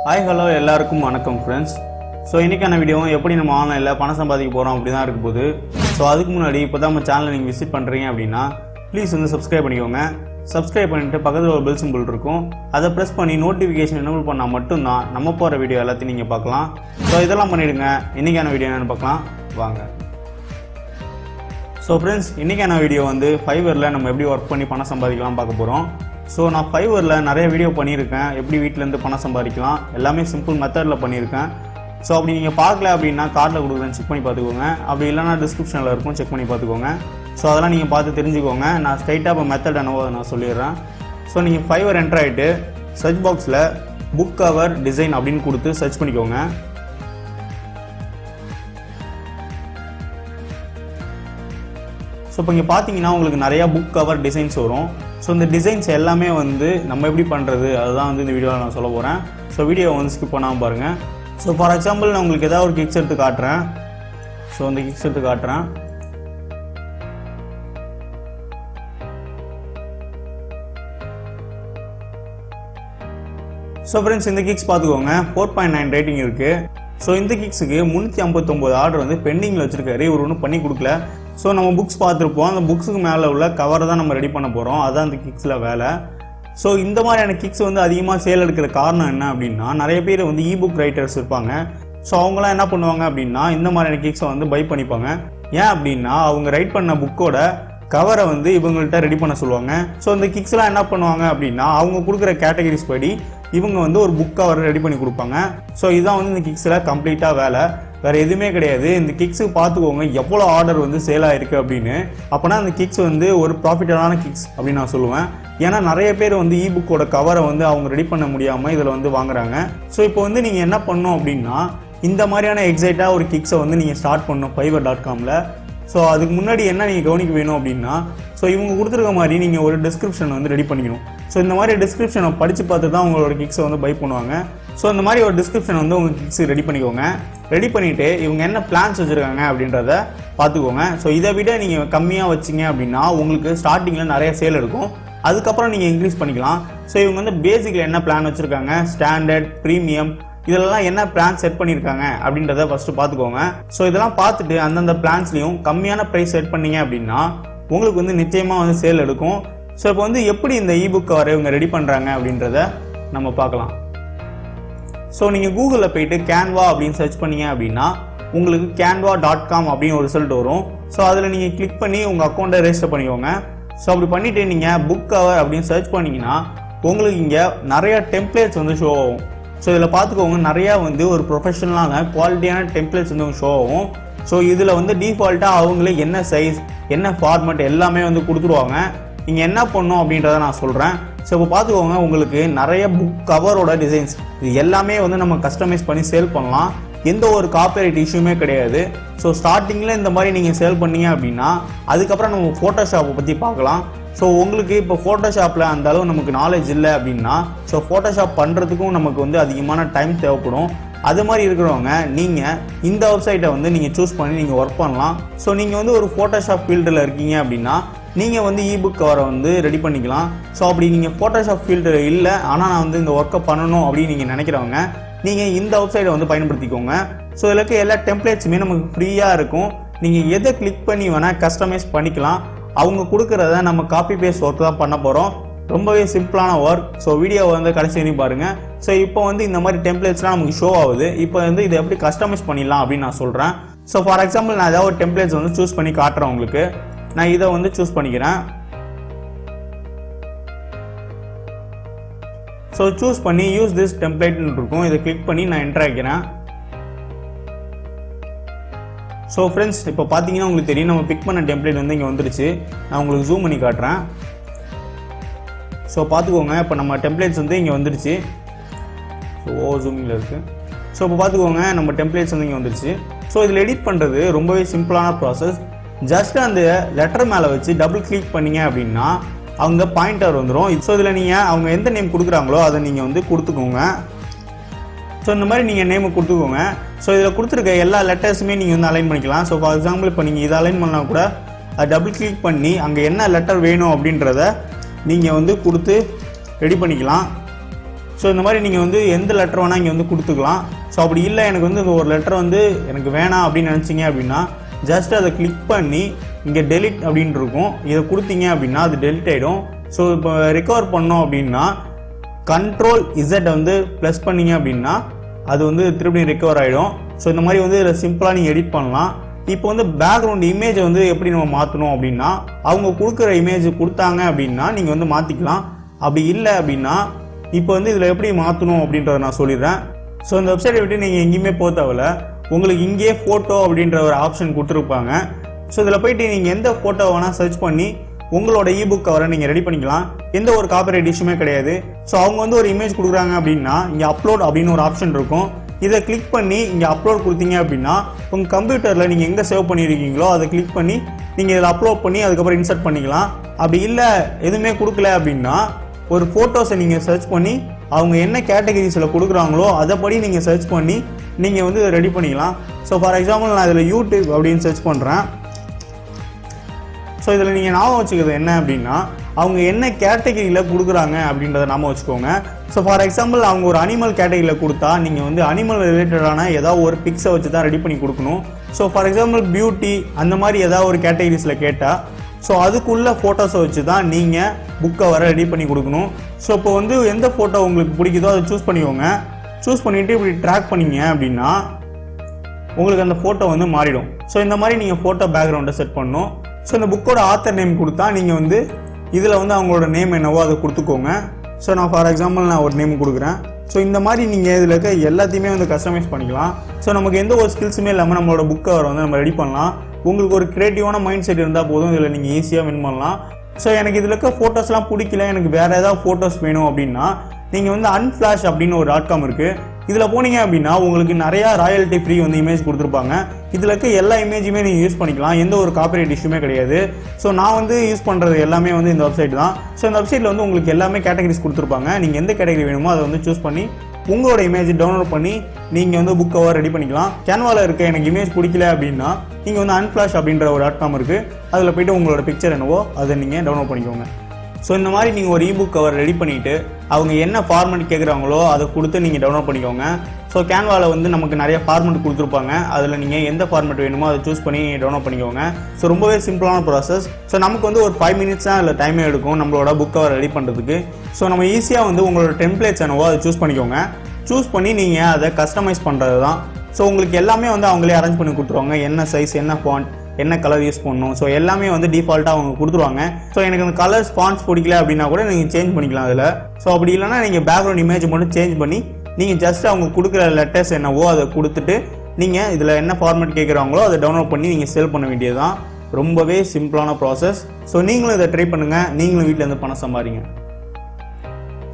Hi hello எல்லாருக்கும் வணக்கம் friends. So இன்றைக்கான வீடியோ எப்படி நம்ம ஆன்லைனில் பணம் சம்பாதிக்க போகிறோம் அப்படி தான் இருக்க போகுது. ஸோ அதுக்கு முன்னாடி இப்போ தான் நம்ம சேனலை நீங்கள் விசிட் பண்ணுறீங்க அப்படின்னா ப்ளீஸ் வந்து சப்ஸ்கிரைப் பண்ணிக்கோங்க. சப்ஸ்கிரைப் பண்ணிவிட்டு பக்கத்தில் ஒரு பெல் சிம்பிள் இருக்கும், அதை ப்ரெஸ் பண்ணி நோட்டிஃபிகேஷன் எனேபிள் பண்ணால் மட்டும்தான் நம்ம போகிற வீடியோ எல்லாத்தையும் நீங்கள் பார்க்கலாம். ஸோ இதெல்லாம் பண்ணிவிடுங்க. இன்றைக்கான வீடியோ என்னென்னு பார்க்கலாம் வாங்க. ஸோ ஃப்ரெண்ட்ஸ், இன்றைக்கான வீடியோ வந்து ஃபைவரில் நம்ம எப்படி ஒர்க் பண்ணி பணம் சம்பாதிக்கலாம் பார்க்க போகிறோம். ஸோ நான் ஃபைவரில் நிறைய வீடியோ பண்ணியிருக்கேன், எப்படி வீட்டிலேருந்து பணம் சம்பாதிக்கலாம், எல்லாமே சிம்பிள் மெத்தடில் பண்ணியிருக்கேன். ஸோ அப்படி நீங்கள் பார்க்கல அப்படின்னா கார்டில் கொடுக்குறேன், செக் பண்ணி பார்த்துக்கோங்க. அப்படி இல்லைனா டிஸ்கிரிப்ஷனில் இருக்கும், செக் பண்ணி பார்த்துக்கோங்க. ஸோ அதெல்லாம் நீங்கள் பார்த்து தெரிஞ்சுக்கோங்க. நான் ஸ்ட்ரைட்டாக இப்போ மெத்தட் என்னவோ அதை நான் சொல்லிடுறேன். ஸோ நீங்கள் ஃபைவர் என்டர் ஆகிட்டு சர்ச் பாக்ஸில் புக் கவர் டிசைன் அப்படின்னு கொடுத்து சர்ச் பண்ணிக்கோங்க. ஸோ இப்போ இங்கே பார்த்தீங்கன்னா உங்களுக்கு நிறையா புக் கவர் டிசைன்ஸ் வரும். ஸோ இந்த டிசைன்ஸ் எல்லாமே வந்து நம்ம எப்படி பண்ணுறது அதுதான் வந்து இந்த வீடியோவில் நான் சொல்ல போகிறேன். ஸோ வீடியோவை வந்து ஸ்கிப் பண்ணாமல் பாருங்கள். ஸோ ஃபார் எக்ஸாம்பிள் நான் உங்களுக்கு ஏதாவது ஒரு கிக்ஸ் எடுத்து காட்டுறேன். ஸோ இந்த கிக்ஸ் எடுத்து காட்டுறேன். ஸோ ஃப்ரெண்ட்ஸ், இந்த கிக்ஸ் பார்த்துக்கோங்க, 4.9 ரேட்டிங் இருக்குது. ஸோ இந்த கிக்ஸுக்கு 359 ஆர்டர் வந்து பெண்டிங்கில் வச்சுருக்காரு, இவர் ஒன்றும் பண்ணி கொடுக்கல. ஸோ நம்ம புக்ஸ் பார்த்துருப்போம், அந்த புக்ஸுக்கு மேலே உள்ள கவரை தான் நம்ம ரெடி பண்ண போகிறோம், அதுதான் அந்த கிக்ஸில் வேலை. ஸோ இந்த மாதிரியான கிக்ஸ் வந்து அதிகமாக சேல் எடுக்கிற காரணம் என்ன அப்படின்னா, நிறைய பேர் வந்து இபுக் ரைட்டர்ஸ் இருப்பாங்க. ஸோ அவங்களாம் என்ன பண்ணுவாங்க அப்படின்னா இந்த மாதிரியான கிக்ஸை வந்து பை பண்ணிப்பாங்க. ஏன் அப்படின்னா அவங்க ரைட் பண்ண புக்கோட கவரை வந்து இவங்கள்ட்ட ரெடி பண்ண சொல்லுவாங்க. ஸோ இந்த கிக்ஸ்லாம் என்ன பண்ணுவாங்க அப்படின்னா அவங்க கொடுக்குற கேட்டகரிஸ் படி இவங்க வந்து ஒரு புக் கவர் ரெடி பண்ணி கொடுப்பாங்க. ஸோ இதுதான் வந்து இந்த கிக்ஸில் கம்ப்ளீட்டாக வேலை, வேறு எதுவுமே கிடையாது. இந்த கிக்ஸுக்கு பார்த்துக்கோங்க எவ்வளோ ஆர்டர் வந்து சேல் ஆகிருக்கு அப்படின்னு. அப்போனா அந்த கிக்ஸ் வந்து ஒரு ப்ராஃபிட்டடான கிக்ஸ் அப்படின்னு நான் சொல்லுவேன். ஏன்னா நிறைய பேர் வந்து இபுக்கோட கவரை வந்து அவங்க ரெடி பண்ண முடியாமல் இதில் வந்து வாங்குறாங்க. ஸோ இப்போ வந்து நீங்கள் என்ன பண்ணணும் அப்படின்னா இந்த மாதிரியான எக்ஸைட்டாக ஒரு கிக்ஸை வந்து நீங்கள் ஸ்டார்ட் பண்ணணும் fiverr.comல. ஸோ அதுக்கு முன்னாடி என்ன நீங்கள் கவனிக்க வேணும் அப்படின்னா, ஸோ இவங்க கொடுத்துருக்க மாதிரி நீங்கள் ஒரு டிஸ்கிரிப்ஷன் வந்து ரெடி பண்ணிக்கணும். ஸோ இந்த மாதிரி டிஸ்கிரிப்ஷனை படித்து பார்த்து தான் உங்களோட கிக்ஸை வந்து பை பண்ணுவாங்க. ஸோ இந்த மாதிரி ஒரு டிஸ்கிரிப்ஷன் வந்து உங்கள் கிக்ஸு ரெடி பண்ணிக்கோங்க. ரெடி பண்ணிவிட்டு இவங்க என்ன பிளான்ஸ் வச்சுருக்காங்க அப்படின்றத பார்த்துக்கோங்க. ஸோ இதை விட நீங்கள் கம்மியாக வச்சிங்க அப்படின்னா உங்களுக்கு ஸ்டார்டிங்கில் நிறைய சேல் எடுக்கும், அதுக்கப்புறம் நீங்கள் இன்க்ரீஸ் பண்ணிக்கலாம். ஸோ இவங்க வந்து பேசிக்கில் என்ன பிளான் வச்சுருக்காங்க, ஸ்டாண்டர்ட், ப்ரீமியம், இதெல்லாம் என்ன பிளான் செட் பண்ணியிருக்காங்க அப்படின்றத ஃபஸ்ட்டு பார்த்துக்கோங்க. ஸோ இதெல்லாம் பார்த்துட்டு அந்தந்த பிளான்ஸ்லையும் கம்மியான ப்ரைஸ் செட் பண்ணிங்க அப்படின்னா உங்களுக்கு வந்து நிச்சயமாக வந்து சேல் எடுக்கும். ஸோ இப்போ வந்து எப்படி இந்த இபுக் கவரை இவங்க ரெடி பண்ணுறாங்க அப்படின்றத நம்ம பார்க்கலாம். ஸோ நீங்கள் கூகுளில் போயிட்டு கேன்வா அப்படின்னு சர்ச் பண்ணிங்க அப்படின்னா உங்களுக்கு canva.com அப்படின்னு ஒரு ரிசல்ட் வரும். ஸோ அதில் நீங்கள் கிளிக் பண்ணி உங்கள் அக்கௌண்ட்டை ரெஜிஸ்டர் பண்ணிக்கோங்க. ஸோ அப்படி பண்ணிவிட்டு நீங்கள் புக் கவர் அப்படின்னு சர்ச் பண்ணிங்கன்னா உங்களுக்கு இங்கே நிறையா டெம்ப்ளேட்ஸ் வந்து ஷோ ஆகும். ஸோ இதில் பார்த்துக்கோங்க நிறையா வந்து ஒரு ப்ரொஃபஷனலான குவாலிட்டியான டெம்ப்ளேட்ஸ் வந்து ஷோ ஆகும். ஸோ இதில் வந்து டிஃபால்ட்டாக அவங்களே என்ன சைஸ், என்ன ஃபார்மேட் எல்லாமே வந்து கொடுத்துருவாங்க. நீங்கள் என்ன பண்ணணும் அப்படின்றத நான் சொல்கிறேன். ஸோ இப்போ பார்த்துக்கோங்க உங்களுக்கு நிறைய புக் கவரோட டிசைன்ஸ் இது எல்லாமே வந்து நம்ம கஸ்டமைஸ் பண்ணி சேல் பண்ணலாம், எந்த ஒரு காப்பிரைட் இஷ்யூமே கிடையாது. ஸோ ஸ்டார்டிங்கில் இந்த மாதிரி நீங்கள் சேல் பண்ணீங்க அப்படின்னா அதுக்கப்புறம் நம்ம ஃபோட்டோஷாப்பை பற்றி பார்க்கலாம். ஸோ உங்களுக்கு இப்போ ஃபோட்டோஷாப்பில் அந்த அளவு நமக்கு நாலேஜ் இல்லை அப்படின்னா ஸோ ஃபோட்டோஷாப் பண்ணுறதுக்கும் நமக்கு வந்து அதிகமான டைம் தேவைப்படும். அது மாதிரி இருக்கிறவங்க நீங்கள் இந்த வெப்சைட்டை வந்து நீங்கள் சூஸ் பண்ணி நீங்கள் ஒர்க் பண்ணலாம். ஸோ நீங்கள் வந்து ஒரு ஃபோட்டோஷாப் ஃபீல்டில் இருக்கீங்க அப்படின்னா நீங்கள் வந்து இபுக் கவரை வந்து ரெடி பண்ணிக்கலாம். ஸோ அப்படி நீங்கள் ஃபோட்டோஷாப் ஃபீல்டில் இல்லை ஆனால் நான் வந்து இந்த ஒர்க்கை பண்ணணும் அப்படின்னு நீங்கள் நினைக்கிறவங்க நீங்கள் இந்த வெப்சைட்டை வந்து பயன்படுத்திக்கோங்க. ஸோ இதில் இருக்க எல்லா டெம்ப்ளேட்ஸுமே நமக்கு ஃப்ரீயாக இருக்கும். நீங்கள் எதை கிளிக் பண்ணி வேணால் கஸ்டமைஸ் பண்ணிக்கலாம். அவங்க கொடுக்குறத நம்ம காப்பி பேஸ்ட் ஒர்க் தான் பண்ண போகிறோம், ரொம்பவே சிம்பிளான ஒர்க். ஸோ வீடியோவை வந்து கடைசி வரைக்கும் பாருங்கள். ஸோ இப்போ வந்து இந்த மாதிரி டெம்ப்ளேட்ஸ்லாம் நமக்கு ஷோ ஆகுது. இப்போ வந்து இதை எப்படி கஸ்டமைஸ் பண்ணிடலாம் அப்படின்னு நான் சொல்கிறேன். ஸோ ஃபார் எக்ஸாம்பிள் நான் ஏதாவது ஒரு டெம்ப்ளேட்ஸ் வந்து சூஸ் பண்ணி காட்டுறேன் உங்களுக்கு. நான் இதை வந்து சூஸ் பண்ணிக்கிறேன். ஸோ சூஸ் பண்ணி யூஸ் திஸ் டெம்ப்ளேட்னு இருக்கும், இதை கிளிக் பண்ணி நான் என்டர் ஆகிக்கிறேன். ஸோ ஃப்ரெண்ட்ஸ், இப்போ பார்த்தீங்கன்னா உங்களுக்கு தெரியும் நம்ம பிக் பண்ண டெம்ப்ளேட் வந்து இங்கே வந்துருச்சு. நான் உங்களுக்கு ஜூம் பண்ணி காட்டுறேன். ஸோ பார்த்துக்கோங்க இப்போ நம்ம டெம்ப்ளேட்ஸ் வந்து இங்கே வந்துருச்சு. ஸோ ஓவர் ஜூமிங்கில் இருக்குது. ஸோ இப்போ பார்த்துக்கோங்க நம்ம டெம்ப்ளேட்ஸ் வந்து இங்கே வந்துருச்சு. ஸோ இதில் எடிட் பண்ணுறது ரொம்பவே சிம்பிளான ப்ராசஸ். ஜஸ்ட் அந்த லெட்டர் மேலே வச்சு டபுள் கிளிக் பண்ணிங்க அப்படின்னா அவங்க பாயிண்டர் வந்துடும். ஸோ இதில் நீங்கள் அவங்க எந்த நேம் கொடுக்குறாங்களோ அதை நீங்கள் வந்து கொடுத்துக்கோங்க. ஸோ இந்த மாதிரி நீங்கள் நேமு கொடுத்துக்கோங்க. ஸோ இதில் கொடுத்துருக்க எல்லா லெட்டர்ஸுமே நீங்கள் வந்து அலைன் பண்ணிக்கலாம். ஸோ ஃபார் எக்ஸாம்பிள் இப்போ நீங்கள் இதை அலைன் பண்ணால் கூட டபுள் கிளிக் பண்ணி அங்கே என்ன லெட்டர் வேணும் அப்படின்றத நீங்கள் வந்து கொடுத்து ரெடி பண்ணிக்கலாம். ஸோ இந்த மாதிரி நீங்கள் வந்து எந்த லெட்டர் வேணால் இங்கே வந்து கொடுத்துக்கலாம். ஸோ அப்படி இல்லை எனக்கு வந்து இந்த ஒரு லெட்டர் வந்து எனக்கு வேணாம் அப்படின்னு நினச்சிங்க அப்படின்னா ஜஸ்ட் அதை கிளிக் பண்ணி இங்கே டெலிட் அப்படின்னு இருக்கும், இதை கொடுத்தீங்க அப்படின்னா அது டெலிட் ஆகிடும். ஸோ இப்போ ரெக்கவர் பண்ணோம் அப்படின்னா Ctrl+Z வந்து ப்ளஸ் பண்ணிங்க அப்படின்னா அது வந்து திருப்பி ரெக்கவர் ஆகிடும். ஸோ இந்த மாதிரி வந்து இதில் சிம்பிளாக நீங்கள் எடிட் பண்ணலாம். இப்போ வந்து பேக்ரவுண்ட் இமேஜை வந்து எப்படி நம்ம மாற்றணும் அப்படின்னா அவங்க கொடுக்குற இமேஜ் கொடுத்தாங்க அப்படின்னா நீங்கள் வந்து மாற்றிக்கலாம். அப்படி இல்லை அப்படின்னா இப்போ வந்து இதில் எப்படி மாற்றணும் அப்படின்றத நான் சொல்லிடுறேன். ஸோ இந்த வெப்சைட்டை விட்டு நீங்கள் எங்கேயுமே போக தேவையில்ல, உங்களுக்கு இங்கேயே ஃபோட்டோ அப்படின்ற ஒரு ஆப்ஷன் கொடுத்துருப்பாங்க. ஸோ இதில் போயிட்டு நீங்கள் எந்த ஃபோட்டோ வேணால் சர்ச் பண்ணி உங்களோட இபுக் கவரை நீங்கள் ரெடி பண்ணிக்கலாம். எந்த ஒரு காப்பிரைட் இஷ்யூமே கிடையாது. ஸோ அவங்க வந்து ஒரு இமேஜ் கொடுக்குறாங்க அப்படின்னா இங்கே அப்லோட் அப்படின்னு ஒரு ஆப்ஷன் இருக்கும், இதை கிளிக் பண்ணி இங்கே அப்லோட் கொடுத்தீங்க அப்படின்னா உங்கள் கம்ப்யூட்டரில் நீங்கள் எங்கே சேவ் பண்ணியிருக்கீங்களோ அதை கிளிக் பண்ணி நீங்கள் இதில் அப்லோட் பண்ணி அதுக்கப்புறம் இன்சர்ட் பண்ணிக்கலாம். அப்படி இல்லை எதுவுமே கொடுக்கல அப்படின்னா ஒரு ஃபோட்டோஸை நீங்கள் சர்ச் பண்ணி அவங்க என்ன கேட்டகரிஸில் கொடுக்குறாங்களோ அதைப்படி நீங்கள் சர்ச் பண்ணி நீங்கள் வந்து ரெடி பண்ணிக்கலாம். ஸோ ஃபார் எக்ஸாம்பிள் நான் இதில் யூடியூப் அப்படின்னு சர்ச் பண்ணுறேன். ஸோ இதில் நீங்கள் ஞாபகம் வச்சுக்கிறது என்ன அப்படின்னா அவங்க என்ன கேட்டகரியில் கொடுக்குறாங்க அப்படின்றத ஞாபகம் வச்சுக்கோங்க. ஸோ ஃபார் எக்ஸாம்பிள் அவங்க ஒரு அனிமல் கேட்டகரியில் கொடுத்தா நீங்கள் வந்து அனிமல் ரிலேட்டடான ஏதாவது ஒரு பிக்ஸை வச்சு தான் ரெடி பண்ணி கொடுக்கணும். ஸோ ஃபார் எக்ஸாம்பிள் பியூட்டி அந்த மாதிரி ஏதாவது ஒரு கேட்டகரிஸில் கேட்டால் ஸோ அதுக்குள்ள ஃபோட்டோஸை வச்சு தான் நீங்கள் புக்கை வர ரெடி பண்ணி கொடுக்கணும். ஸோ இப்போ வந்து எந்த ஃபோட்டோ உங்களுக்கு பிடிக்குதோ அதை சூஸ் பண்ணிக்கோங்க. சூஸ் பண்ணிவிட்டு இப்படி ட்ராக் பண்ணிங்க அப்படின்னா உங்களுக்கு அந்த ஃபோட்டோ வந்து மாறிடும். ஸோ இந்த மாதிரி நீங்கள் ஃபோட்டோ பேக்ரவுண்டை செட் பண்ணணும். ஸோ இந்த புக்கோட ஆத்தர் நேம் கொடுத்தா நீங்கள் வந்து இதில் வந்து அவங்களோட நேம் என்னவோ அதை கொடுத்துக்கோங்க. ஸோ நான் ஃபார் எக்ஸாம்பிள் நான் ஒரு நேம் கொடுக்குறேன். ஸோ இந்த மாதிரி நீங்கள் இதில் இருக்க எல்லாத்தையுமே வந்து கஸ்டமைஸ் பண்ணிக்கலாம். ஸோ நமக்கு எந்த ஒரு ஸ்கில்ஸுமே இல்லாமல் நம்மளோட புக்கை வந்து நம்ம ரெடி பண்ணலாம். உங்களுக்கு ஒரு க்ரியேட்டிவான மைண்ட் செட் இருந்தால் போதும், இதில் நீங்கள் ஈஸியாக வின் பண்ணலாம். ஸோ எனக்கு இதில் இருக்க ஃபோட்டோஸ்லாம் பிடிக்கல, எனக்கு வேறு ஏதாவது ஃபோட்டோஸ் வேணும் அப்படின்னா நீங்கள் வந்து unflash அப்படின்னு ஒரு .com இருக்குது, இதில் போனீங்க அப்படின்னா உங்களுக்கு நிறையா ராயல்ட்டி ஃப்ரீ வந்து இமேஜ் கொடுத்துருப்பாங்க. இதில் இருக்க எல்லா இமேஜுமே நீங்கள் யூஸ் பண்ணிக்கலாம், எந்த ஒரு காப்பிரைட் இஷ்யூமே கிடையாது. ஸோ நான் வந்து யூஸ் பண்ணுறது எல்லாமே வந்து இந்த வெப்சைட் தான். ஸோ இந்த வெப்சைட்டில் வந்து உங்களுக்கு எல்லாமே கேட்டகரிஸ் கொடுத்துருப்பாங்க. நீங்கள் எந்த கேட்டகரி வேணுமோ அதை வந்து சூஸ் பண்ணி உங்களோட இமேஜ் டவுன்லோட் பண்ணி நீங்கள் வந்து புக் கவர் ரெடி பண்ணிக்கலாம். கேன்வாவில் இருக்க எனக்கு இமேஜ் பிடிக்கல அப்படின்னா நீங்கள் வந்து unflash அப்படின்ற ஒரு .com இருக்குது, அதில் போய்ட்டு உங்களோட பிக்சர் என்னவோ அதை நீங்கள் டவுன்லோட் பண்ணிக்கோங்க. ஸோ இந்த மாதிரி நீங்கள் ஒரு இபுக் கவர் ரெடி பண்ணிவிட்டு அவங்க என்ன ஃபார்மெட் கேட்குறாங்களோ அதை கொடுத்து நீங்கள் டவுன்லோட் பண்ணிக்கோங்க. ஸோ கேன்வாவில் வந்து நமக்கு நிறைய ஃபார்மெட் கொடுத்துருப்பாங்க, அதில் நீங்கள் எந்த ஃபார்மெட் வேணுமோ அதை சூஸ் பண்ணி டவுன்லோட் பண்ணிக்கோங்க. ஸோ ரொம்பவே சிம்பிளான ப்ராசஸ். ஸோ நமக்கு வந்து ஒரு 5 minutes தான் அதில் டைமே எடுக்கும் நம்மளோட புக் கவர் ரெடி பண்ணுறதுக்கு. ஸோ நம்ம ஈஸியாக வந்து உங்களோட டெம்ப்ளேட்ஸ் என்னவோ அதை சூஸ் பண்ணிக்கோங்க. சூஸ் பண்ணி நீங்கள் அதை கஸ்டமைஸ் பண்ணுறது தான். ஸோ உங்களுக்கு எல்லாமே வந்து அவங்களே அரேஞ்ச் பண்ணி கொடுத்துருவாங்க, என்ன சைஸ், என்ன ஃபாண்ட், என்ன கலர் யூஸ் பண்ணணும். ஸோ எல்லாமே வந்து டிஃபால்ட்டாக அவங்க கொடுத்துருவாங்க. ஸோ எனக்கு அந்த கலர்ஸ் ஃபாண்ட்ஸ் பிடிக்கல அப்படின்னா கூட நீங்கள் சேஞ்ச் பண்ணிக்கலாம் அதில். ஸோ அப்படி இல்லைனா நீங்கள் பேக்ரவுண்ட் இமேஜ் மட்டும் சேஞ்ச் பண்ணி நீங்கள் ஜஸ்ட் அவங்க கொடுக்குற லெட்டர்ஸ் என்னவோ அதை கொடுத்துட்டு நீங்கள் இதில் என்ன ஃபார்மேட் கேட்குறாங்களோ அதை டவுன்லோட் பண்ணி நீங்கள் சேல் பண்ண வேண்டியது தான். ரொம்பவே சிம்பிளான ப்ராசஸ். ஸோ நீங்களும் இதை ட்ரை பண்ணுங்கள், நீங்களும் வீட்டில் இருந்து பணம் சம்பாதிங்க.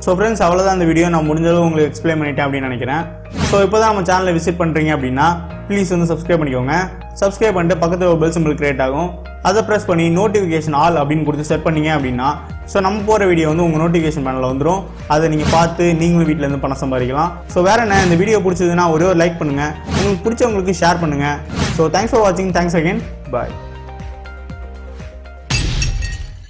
ஸோ ஃப்ரெண்ட்ஸ், அவ்வளோதான் இந்த வீடியோ. நான் முடிஞ்சளவு உங்களுக்கு எக்ஸ்பிளைன் பண்ணிட்டேன் அப்படின்னு நினைக்கிறேன். ஸோ இப்போ தான் நம்ம சேனலை விசிட் பண்ணுறீங்க அப்படின்னா ப்ளீஸ் வந்து சப்ஸ்கிரைப் பண்ணிக்கோங்க. சப்ஸ்கிரைப் பண்ணிட்டு பக்கத்தில் ஒரு பெல் சிம்பிள் கிரியேட் ஆகும், அதை ப்ரெஸ் பண்ணி நோட்டிஃபிகேஷன் ஆல் அப்படின்னு கொடுத்து செட் பண்ணிங்க அப்படின்னா ஸோ நம்ம போகிற வீடியோ வந்து உங்கள் நோட்டிஃபிகேஷன் பேனலில் வந்துடும். அதை நீங்கள் பார்த்து நீங்களும் வீட்டிலேருந்து பணம் சம்பாதிக்கலாம். ஸோ வேறு என்ன, இந்த வீடியோ பிடிச்சதுன்னா ஒரே ஒரு லைக் பண்ணுங்கள், உங்களுக்கு பிடிச்சவங்களுக்கு ஷேர் பண்ணுங்கள். ஸோ தேங்க்ஸ் ஃபார் வாட்சிங். Thanks again. பாய்.